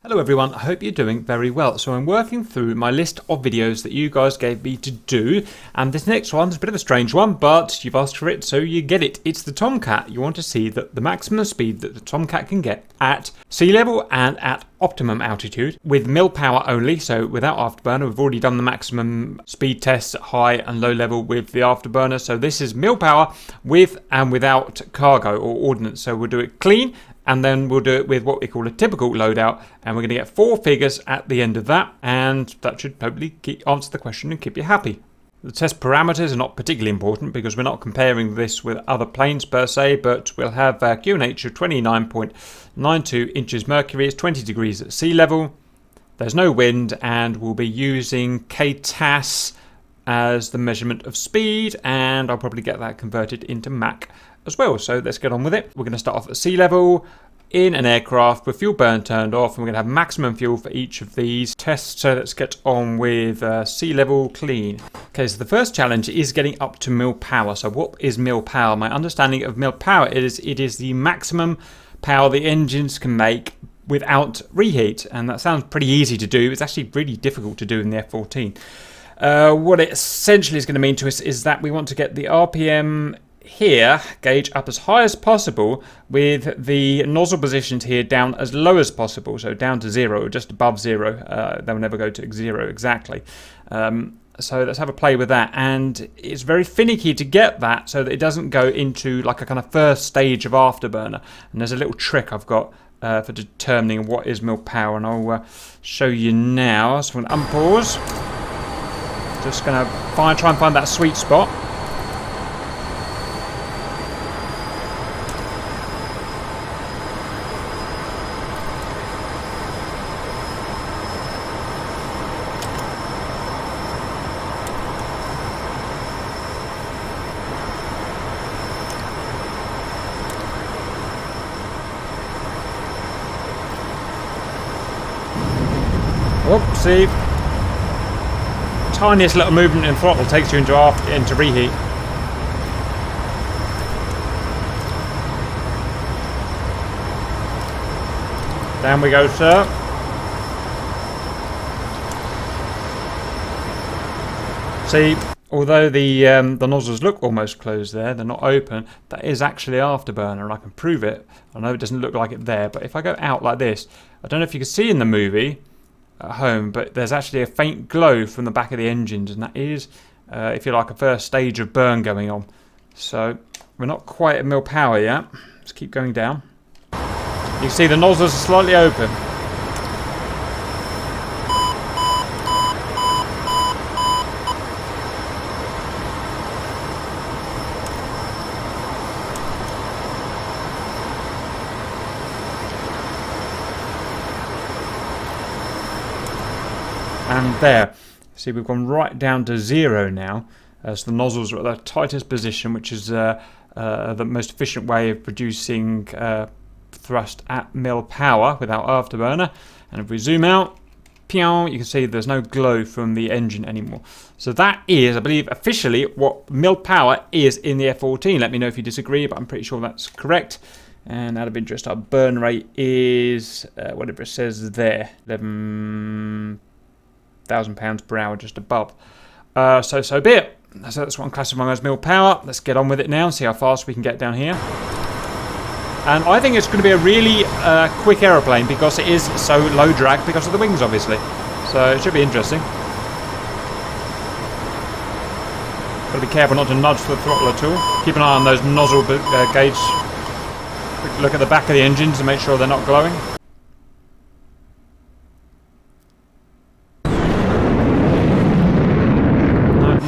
Hello everyone, I hope you're doing very well. So I'm working through my list of videos that you guys gave me to do, and this next one's a bit of a strange one, but you've asked for it, so you get it. It's the Tomcat. You want to see the maximum speed that the Tomcat can get at sea level and at optimum altitude with mil power only, so without afterburner. We've already done the maximum speed tests at high and low level with the afterburner, so this is mil power with and without cargo or ordnance. So we'll do it clean, and then we'll do it with what we call a typical loadout, and we're going to get 4 figures at the end of that, and that should hopefully answer the question and keep you happy. The test parameters are not particularly important because we're not comparing this with other planes per se, but we'll have QNH of 29.92 inches mercury. It's 20 degrees at sea level. There's no wind, and we'll be using KTAS as the measurement of speed, and I'll probably get that converted into Mach as well. So let's get on with it. We're going to start off at sea level in an aircraft with fuel burn turned off, and we're going to have maximum fuel for each of these tests. So let's get on with sea level clean. Okay, so the first challenge is getting up to mil power. So what is mil power? My understanding of mil power is it is the maximum power the engines can make without reheat, and that sounds pretty easy to do. It's actually really difficult to do in the F-14. What it essentially is going to mean to us is that we want to get the RPM here gauge up as high as possible with the nozzle positions here down as low as possible, so down to 0 or just above 0. They'll never go to 0 exactly. So let's have a play with that, and it's very finicky to get that so that it doesn't go into like a kind of first stage of afterburner. And there's a little trick I've got for determining what is mil power, and I'll show you now. So I'm going to unpause, just going to try and find that sweet spot. Oh, see, tiniest little movement in throttle takes you into reheat. Down we go, sir. See, although the nozzles look almost closed there, they're not open, that is actually afterburner, and I can prove it. I know it doesn't look like it there, but if I go out like this, I don't know if you can see in the movie at home, but there's actually a faint glow from the back of the engines, and that is, if you like, a first stage of burn going on. So we're not quite at mil power yet. Let's keep going down. You can see the nozzles are slightly open. And there, see, we've gone right down to 0 now. So the nozzles are at the tightest position, which is the most efficient way of producing thrust at mil power without afterburner. And if we zoom out, you can see there's no glow from the engine anymore. So that is, I believe, officially what mil power is in the F-14. Let me know if you disagree, but I'm pretty sure that's correct. And out of interest, our burn rate is whatever it says there, 11,000 pounds per hour, just above. So be it. So that's what I'm classifying as mil power. Let's get on with it now and see how fast we can get down here. And I think it's going to be a really quick aeroplane because it is so low drag because of the wings, obviously. So it should be interesting. Got to be careful not to nudge the throttle at all. Keep an eye on those nozzle gauge. Quick look at the back of the engines to make sure they're not glowing.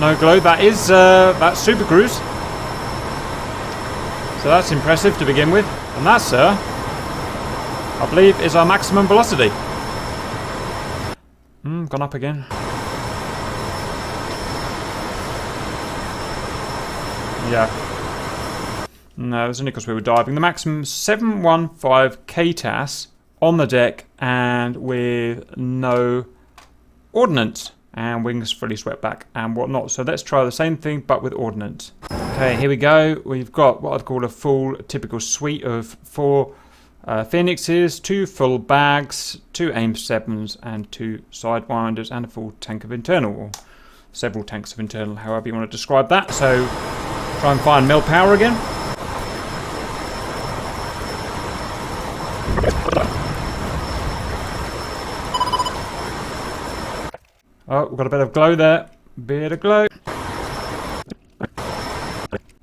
No glow. That is that's Super Cruise. So that's impressive to begin with. And that, sir, I believe is our maximum velocity. Gone up again. Yeah. No, it's only because we were diving. The maximum 715 KTAS on the deck and with no ordnance. And wings fully swept back and whatnot. So let's try the same thing but with ordnance. Okay, here we go. We've got what I'd call a full typical suite of 4 Phoenixes, 2 full bags, 2 aim 7s, and 2 sidewinders, and a full tank of internal, or several tanks of internal, however you want to describe that. So try and find mill power again. Oh, we've got a bit of glow there. Bit of glow.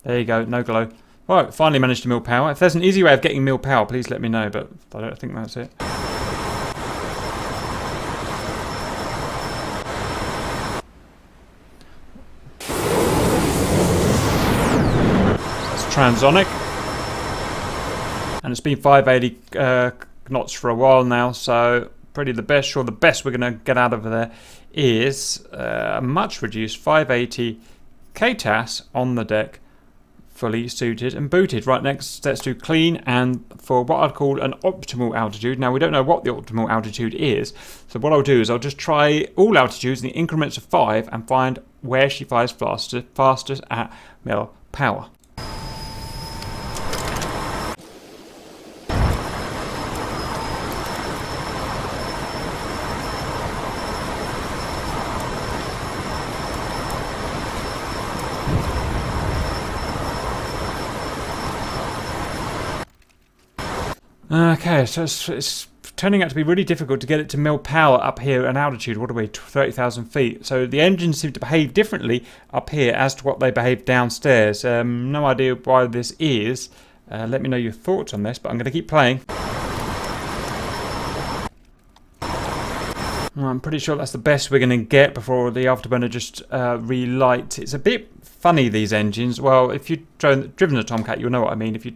There you go, no glow. Right, finally managed to mill power. If there's an easy way of getting mill power, please let me know, but I don't think that's it. That's transonic. And it's been 580 knots for a while now, so pretty the best. Sure, the best we're going to get out of there is a much reduced 580 KTAS on the deck, fully suited and booted. Right, next let's do clean, and for what I'd call an optimal altitude. Now we don't know what the optimal altitude is, so what I'll do is I'll just try all altitudes in the increments of 5 and find where she flies fastest at mill power. Okay, so it's turning out to be really difficult to get it to mill power up here at altitude. What are we, 30,000 feet? So the engines seem to behave differently up here as to what they behave downstairs. No idea why this is. Let me know your thoughts on this, but I'm going to keep playing. I'm pretty sure that's the best we're going to get before the afterburner just relight. It's a bit funny, these engines. Well, if you've driven a Tomcat, you'll know what I mean. If you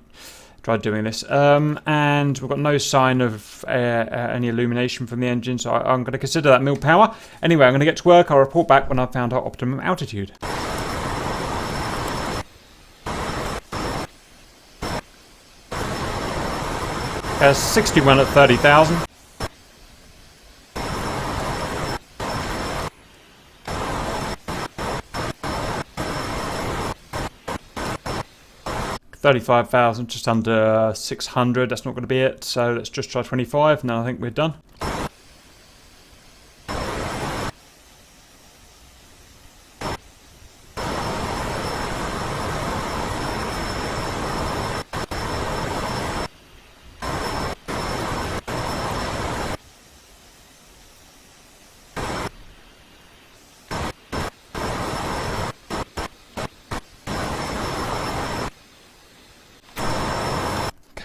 tried doing this, and we've got no sign of any illumination from the engine, so I'm going to consider that mill power. Anyway, I'm going to get to work. I'll report back when I've found our optimum altitude. 61 at 30,000. $35,000, just under 600. That's not going to be it. So let's just try 25, and then I think we're done.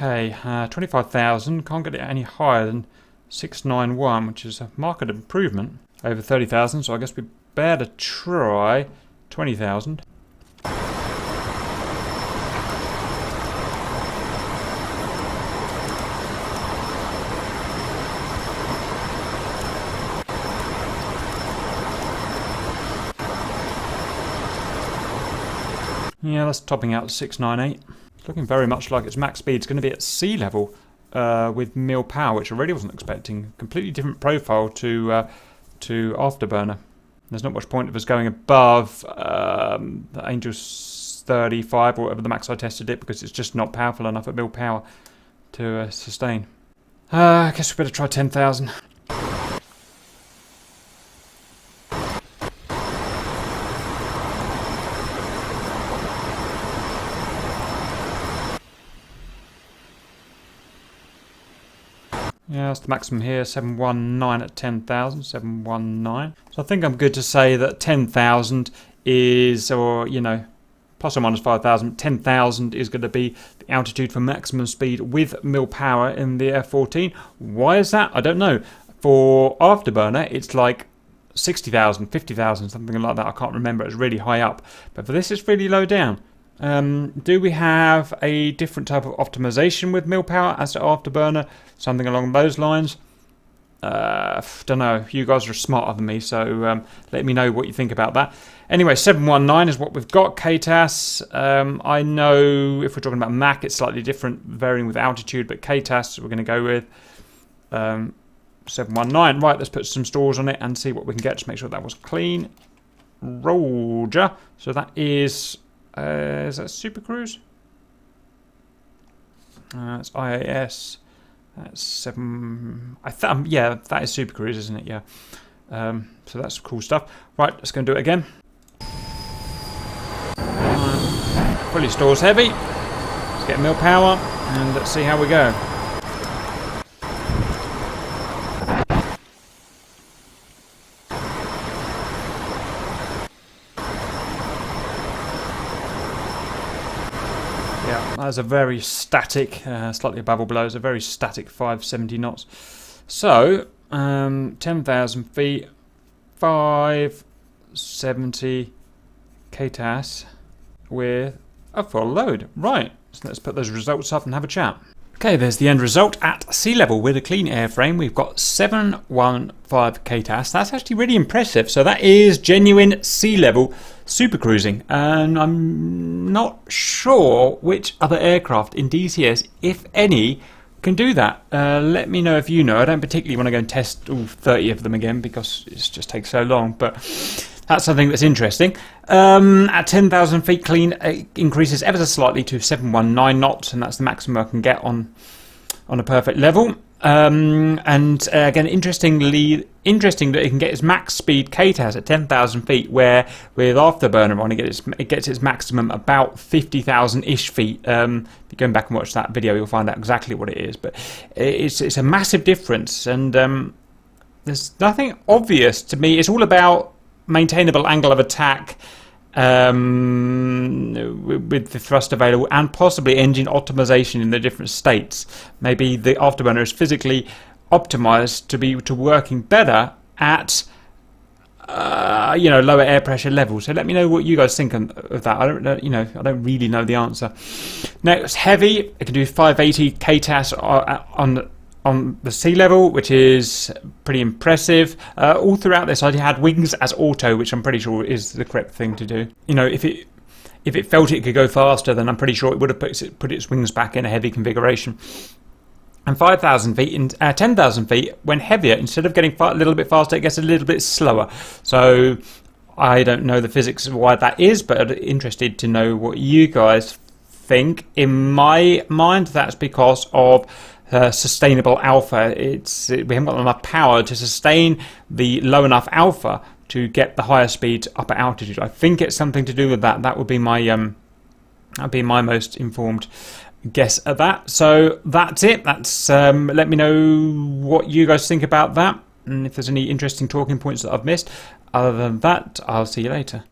Okay, 25,000. Can't get it any higher than 691, which is a marked improvement over 30,000. So I guess we better try 20,000. Yeah, that's topping out at 698. Looking very much like its max speed is going to be at sea level with mill power, which I really wasn't expecting. Completely different profile to afterburner. There's not much point of us going above the Angel's 35 or whatever the max I tested it, because it's just not powerful enough at mill power to sustain. I guess we better try 10,000. Yeah, that's the maximum here, 719 at 10,000, 719. So I think I'm good to say that 10,000 is, or, you know, plus or minus 5,000, 10,000 is going to be the altitude for maximum speed with mill power in the F-14. Why is that? I don't know. For afterburner, it's like 60,000, 50,000, something like that. I can't remember. It's really high up. But for this, it's really low down. Do we have a different type of optimization with mill power as to afterburner? Something along those lines? Don't know. You guys are smarter than me, so let me know what you think about that. Anyway, 719 is what we've got. KTAS, I know if we're talking about Mach, it's slightly different, varying with altitude, but KTAS we're going to go with 719. Right, let's put some stores on it and see what we can get. Just make sure that was clean. Roger. So that is that Super Cruise? It's IAS. That's 7. Yeah, that is Super Cruise, isn't it? Yeah. So that's cool stuff. Right, let's go and do it again. Fully stores heavy. Let's get mil power and let's see how we go. Yeah, that's a very static, slightly above or below, it's a very static 570 knots. So, 10,000 feet, 570 KTAS with a full load. Right, so let's put those results up and have a chat. Okay, there's the end result at sea level with a clean airframe. We've got 715 KTAS. That's actually really impressive. So that is genuine sea level super cruising. And I'm not sure which other aircraft in DCS, if any, can do that. Let me know if you know. I don't particularly want to go and test all 30 of them again because it just takes so long. But that's something that's interesting. At 10,000 feet clean, it increases ever so slightly to 719 knots, and that's the maximum I can get on a perfect level. Again, interesting that it can get its max speed KTAS at 10,000 feet, where with Afterburner on it gets its maximum about 50,000-ish feet. If you go back and watch that video, you'll find out exactly what it is. But it's a massive difference, and there's nothing obvious to me. It's all about maintainable angle of attack with the thrust available, and possibly engine optimization in the different states. Maybe the Afterburner is physically optimized to working better at lower air pressure levels. So let me know what you guys think of that. I don't really know the answer. Next, heavy. It can do 580 KTAS on the sea level, which is pretty impressive. All throughout this, I had wings as auto, which I'm pretty sure is the correct thing to do. If it felt it could go faster, then I'm pretty sure it would have put its wings back in a heavy configuration. And 5,000 feet, 10,000 feet, when heavier, instead of getting a little bit faster, it gets a little bit slower. So I don't know the physics of why that is, but I'm interested to know what you guys think. In my mind, that's because of sustainable alpha. We haven't got enough power to sustain the low enough alpha to get the higher speeds up at altitude. I think it's something to do with that. That would be my most informed guess at that. So that's it. That's let me know what you guys think about that, and if there's any interesting talking points that I've missed. Other than that, I'll see you later.